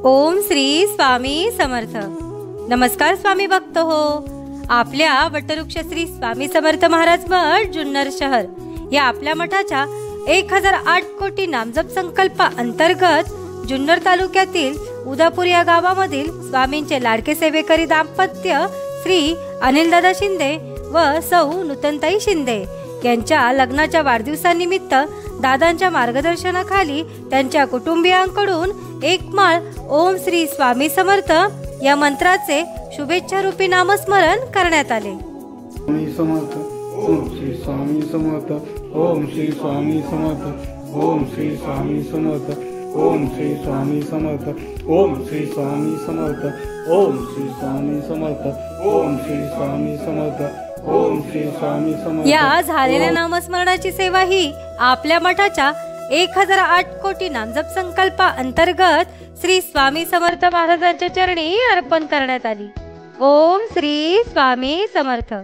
ओम श्री स्वामी समर्थ। नमस्कार स्वामी भक्त हो। आपल्या वटवृक्ष श्री स्वामी समर्थ महाराज मठ जुन्नर शहर या आपल्या मठाच्या 1008 कोटी नामजप संकल्पा अंतर्गत जुन्नर तालुक्यातील उदापूर या गावामधील स्वामींचे लाडके सेवेकरी दाम्पत्य श्री अनिलदादा शिंदे व सौ नूतनताई शिंदे यांच्या लग्नाच्या वाढदिवसानिमित्त दादांच्या मार्गदर्शनाखाली त्यांच्या कुटुंबियांकडून एक माळ ओम श्री स्वामी समर्थ या मंत्राचे शुभेच्छा रूपी नामस्मरण करण्यात आले। स्वामी समर्थ ओम श्री स्वामी समर्थ ओम श्री स्वामी समर्थ ओम श्री स्वामी समर्थ ओम श्री स्वामी समर्थ ओम श्री स्वामी समर्थ ओम श्री स्वामी समर्थ ओम श्री स्वामी समर्थ ओम श्री स्वामी समर्थ। या झालेल्या नामस्मरणाची सेवा ही आपल्या मठाच्या 1008 कोटी नामजप संकल्पा अंतर्गत श्री स्वामी समर्थ महाराजांच्या चरणी अर्पण करण्यात आली। ओम श्री स्वामी समर्थ।